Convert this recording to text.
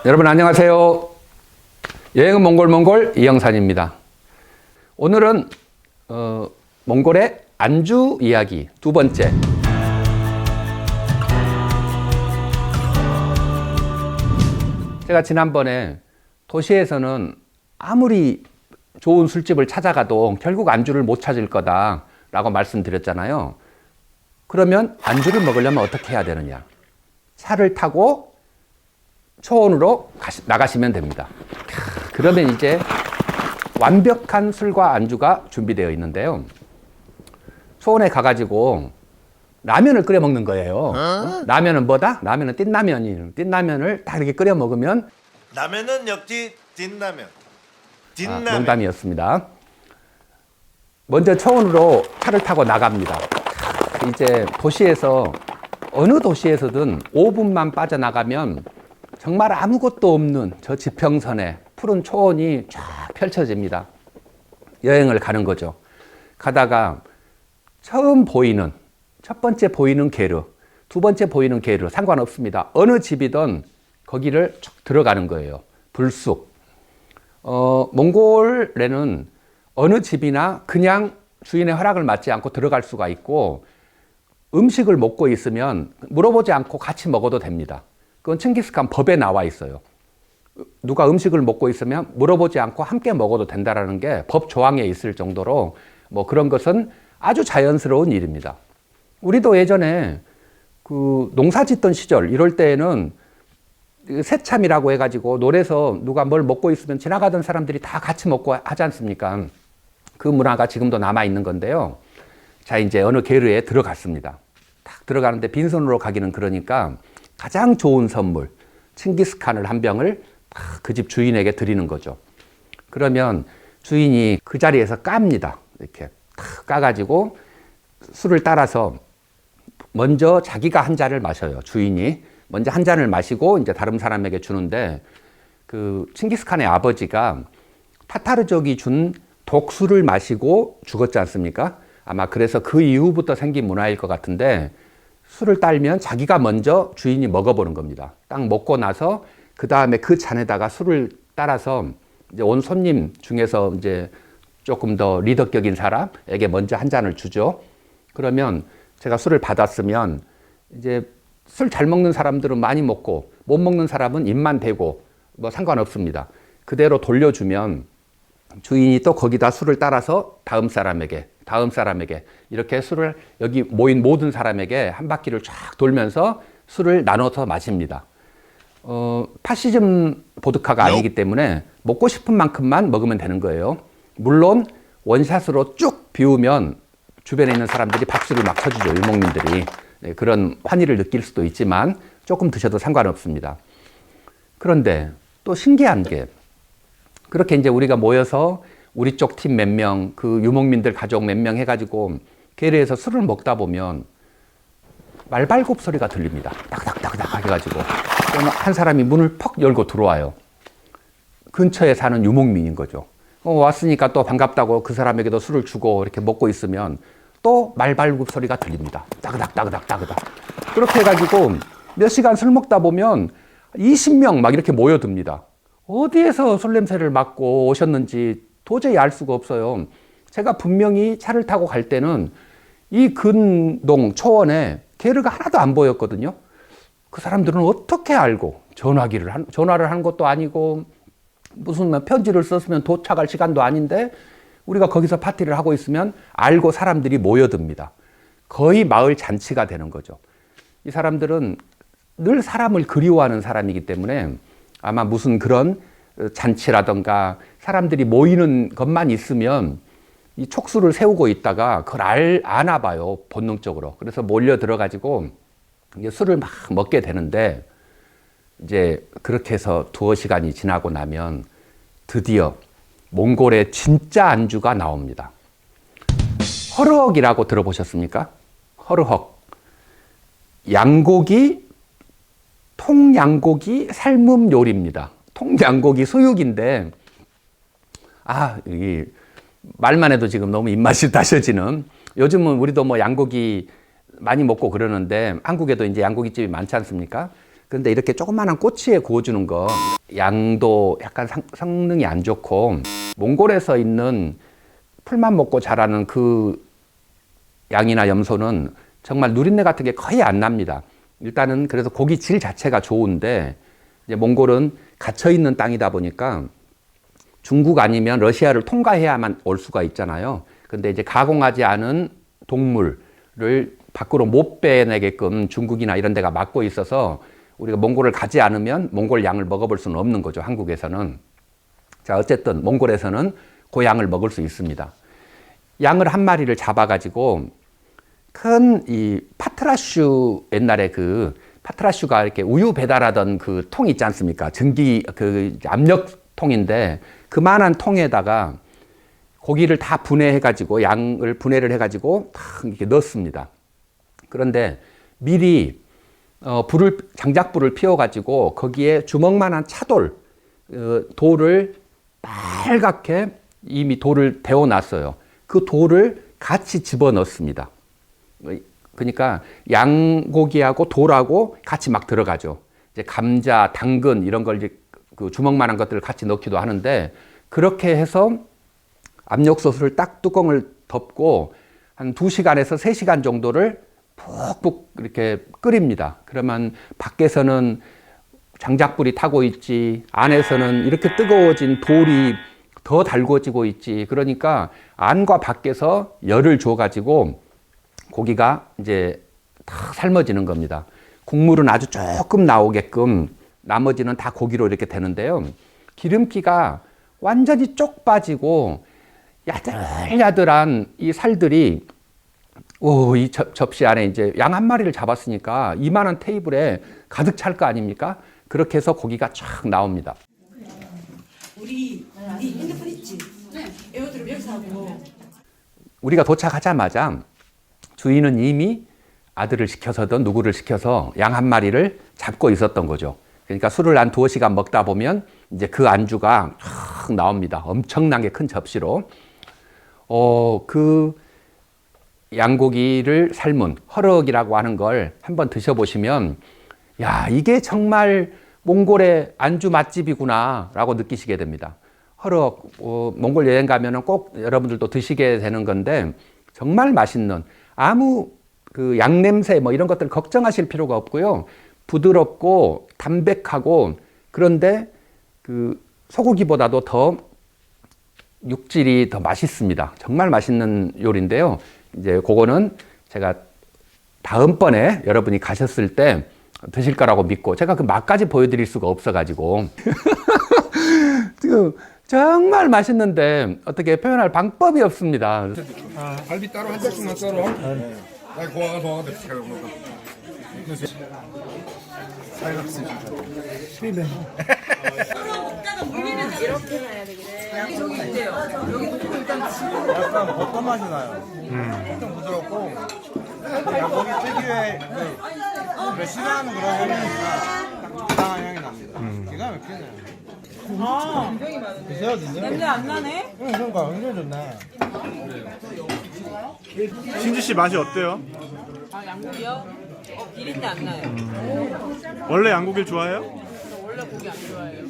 여러분 안녕하세요. 여행은 몽골 이영산입니다. 오늘은 몽골의 안주 이야기 두 번째. 제가 지난번에 도시에서는 아무리 좋은 술집을 찾아가도 결국 안주를 못 찾을 거다라고 말씀드렸잖아요. 그러면 안주를 먹으려면 어떻게 해야 되느냐? 차를 타고 초원으로 나가시면 됩니다. 그러면 이제 완벽한 술과 안주가 준비되어 있는데요. 초원에 가가지고 라면을 끓여 먹는 거예요. 라면은 뭐다? 라면은 띵라면이에요. 띵라면을 딱 이렇게 끓여 먹으면 라면은 역시 딘라면. 딘라면. 농담이었습니다. 먼저 초원으로 차를 타고 나갑니다. 이제 도시에서 어느 도시에서든 5분만 빠져나가면 정말 아무것도 없는 저 지평선에 푸른 초원이 쫙 펼쳐집니다. 여행을 가는 거죠. 가다가 처음 보이는, 첫 번째 보이는 게르, 두 번째 보이는 게르 상관없습니다. 어느 집이든 거기를 쭉 들어가는 거예요. 불쑥. 몽골에는 어느 집이나 그냥 주인의 허락을 받지 않고 들어갈 수가 있고, 음식을 먹고 있으면 물어보지 않고 같이 먹어도 됩니다. 그건 칭기스칸 법에 나와 있어요. 누가 음식을 먹고 있으면 물어보지 않고 함께 먹어도 된다라는 게 법 조항에 있을 정도로 뭐 그런 것은 아주 자연스러운 일입니다. 우리도 예전에 그 농사 짓던 시절 이럴 때에는 새참이라고 해가지고 놀에서 누가 뭘 먹고 있으면 지나가던 사람들이 다 같이 먹고 하지 않습니까? 그 문화가 지금도 남아 있는 건데요. 자, 이제 어느 게르에 들어갔습니다. 딱 들어가는데 빈손으로 가기는 그러니까 가장 좋은 선물, 칭기스칸을 한 병을 그 집 주인에게 드리는 거죠. 그러면 주인이 그 자리에서 깝니다. 이렇게 탁 까가지고 술을 따라서 먼저 자기가 한 잔을 마셔요. 주인이 먼저 한 잔을 마시고 이제 다른 사람에게 주는데, 그 칭기스칸의 아버지가 타타르족이 준 독술을 마시고 죽었지 않습니까? 아마 그래서 그 이후부터 생긴 문화일 것 같은데, 술을 따르면 자기가 먼저 주인이 먹어보는 겁니다. 딱 먹고 나서 그 다음에 그 잔에다가 술을 따라서 이제 온 손님 중에서 이제 조금 더 리더격인 사람에게 먼저 한 잔을 주죠. 그러면 제가 술을 받았으면 이제 술 잘 먹는 사람들은 많이 먹고 못 먹는 사람은 입만 대고 뭐 상관없습니다. 그대로 돌려주면 주인이 또 거기다 술을 따라서 다음 사람에게 이렇게 술을 여기 모인 모든 사람에게 한 바퀴를 쫙 돌면서 술을 나눠서 마십니다. 파시즘 보드카가 아니기 때문에 먹고 싶은 만큼만 먹으면 되는 거예요. 물론 원샷으로 쭉 비우면 주변에 있는 사람들이 박수를 막 쳐주죠. 유목민들이. 네, 그런 환희를 느낄 수도 있지만 조금 드셔도 상관없습니다. 그런데 또 신기한 게, 그렇게 이제 우리가 모여서 우리 쪽 팀 몇 명, 그 유목민들 가족 몇 명 해가지고 게르에서 술을 먹다 보면 말발굽 소리가 들립니다. 딱딱딱딱 해가지고 한 사람이 문을 퍽 열고 들어와요. 근처에 사는 유목민인 거죠. 왔으니까 또 반갑다고 그 사람에게도 술을 주고 이렇게 먹고 있으면 또 말발굽 소리가 들립니다. 따그닥. 그렇게 해가지고 몇 시간 술 먹다 보면 20명 막 이렇게 모여듭니다. 어디에서 술 냄새를 맡고 오셨는지 도저히 알 수가 없어요. 제가 분명히 차를 타고 갈 때는 이 근동 초원에 게르가 하나도 안 보였거든요. 그 사람들은 어떻게 알고 전화를 한 것도 아니고 무슨 편지를 썼으면 도착할 시간도 아닌데 우리가 거기서 파티를 하고 있으면 알고 사람들이 모여듭니다. 거의 마을 잔치가 되는 거죠. 이 사람들은 늘 사람을 그리워하는 사람이기 때문에 아마 무슨 그런 잔치라던가 사람들이 모이는 것만 있으면 이 촉수를 세우고 있다가 그걸 아나 봐요, 본능적으로. 그래서 몰려 들어가지고 술을 막 먹게 되는데, 이제 그렇게 해서 두어 시간이 지나고 나면 드디어 몽골의 진짜 안주가 나옵니다. 허르헉이라고 들어보셨습니까? 허르헉. 통양고기 삶음 요리입니다. 통양고기 수육인데, 이 말만 해도 지금 너무 입맛이 다셔지는, 요즘은 우리도 뭐 양고기 많이 먹고 그러는데 한국에도 이제 양고기집이 많지 않습니까? 그런데 이렇게 조그마한 꼬치에 구워주는 거 양도 약간 성능이 안 좋고 몽골에서 있는 풀만 먹고 자라는 그 양이나 염소는 정말 누린내 같은 게 거의 안 납니다. 일단은 그래서 고기 질 자체가 좋은데 이제 몽골은 갇혀 있는 땅이다 보니까 중국 아니면 러시아를 통과해야만 올 수가 있잖아요. 근데 이제 가공하지 않은 동물을 밖으로 못 빼내게끔 중국이나 이런 데가 막고 있어서 우리가 몽골을 가지 않으면 몽골 양을 먹어볼 수는 없는 거죠, 한국에서는. 자, 어쨌든 몽골에서는 그 양을 먹을 수 있습니다. 양을 한 마리를 잡아가지고 큰 이 파트라슈, 옛날에 그 파트라슈가 이렇게 우유 배달하던 그 통 있지 않습니까? 전기 그 압력통인데 그만한 통에다가 고기를 다 분해해가지고 양을 분해를 해가지고 탁 이렇게 넣습니다. 그런데 미리 장작불을 피워가지고 거기에 주먹만한 차돌, 돌을 빨갛게 이미 돌을 데워놨어요. 그 돌을 같이 집어넣습니다. 그러니까 양고기하고 돌하고 같이 막 들어가죠. 이제 감자, 당근 이런 걸 이제 그 주먹만한 것들을 같이 넣기도 하는데 그렇게 해서 압력솥을 딱 뚜껑을 덮고 한 2시간에서 3시간 정도를 푹푹 이렇게 끓입니다. 그러면 밖에서는 장작불이 타고 있지, 안에서는 이렇게 뜨거워진 돌이 더 달궈지고 있지. 그러니까 안과 밖에서 열을 줘가지고 고기가 이제 탁 삶아지는 겁니다. 국물은 아주 조금 나오게끔 나머지는 다 고기로 이렇게 되는데요. 기름기가 완전히 쪽 빠지고 야들야들한 이 살들이 이 접시 안에 이제 양 한 마리를 잡았으니까 이만한 테이블에 가득 찰 거 아닙니까? 그렇게 해서 고기가 쫙 나옵니다. 우리 네 핸드폰 있지? 에어드롭 여기서 하고. 우리가 도착하자마자 주인은 이미 아들을 시켜서든 누구를 시켜서 양 한 마리를 잡고 있었던 거죠. 그러니까 술을 한 2시간 먹다 보면 이제 그 안주가 쫙 나옵니다. 엄청나게 큰 접시로. 그 양고기를 삶은 허럭이라고 하는 걸 한번 드셔보시면 야, 이게 정말 몽골의 안주 맛집이구나 라고 느끼시게 됩니다. 허럭, 몽골 여행 가면은 꼭 여러분들도 드시게 되는 건데 정말 맛있는, 아무 그 양 냄새 뭐 이런 것들 걱정하실 필요가 없고요. 부드럽고 담백하고, 그런데 그 소고기보다도 더 육질이 더 맛있습니다. 정말 맛있는 요리인데요. 이제 그거는 제가 다음번에 여러분이 가셨을 때 드실 거라고 믿고, 제가 그 맛까지 보여드릴 수가 없어가지고 정말 맛있는데 어떻게 표현할 방법이 없습니다. 갈비 따로 한 짝씩만 썰어. 나 고아가 잘 먹어. 약간 버터 맛이 나요. 엄청 부드럽고 양고기 특유의 그 싫어하는 그런 향이니까 적당한 향이 납니다. 기가 막히네요. 드세요, 드세요. 냄새 안 나네? 응, 그러니까 굉장히 좋네. 신지 씨 맛이 어때요? 아, 양고기요? 비린내 안 나요. 원래 양고기를 좋아해요? 원래 고기 안 좋아해요.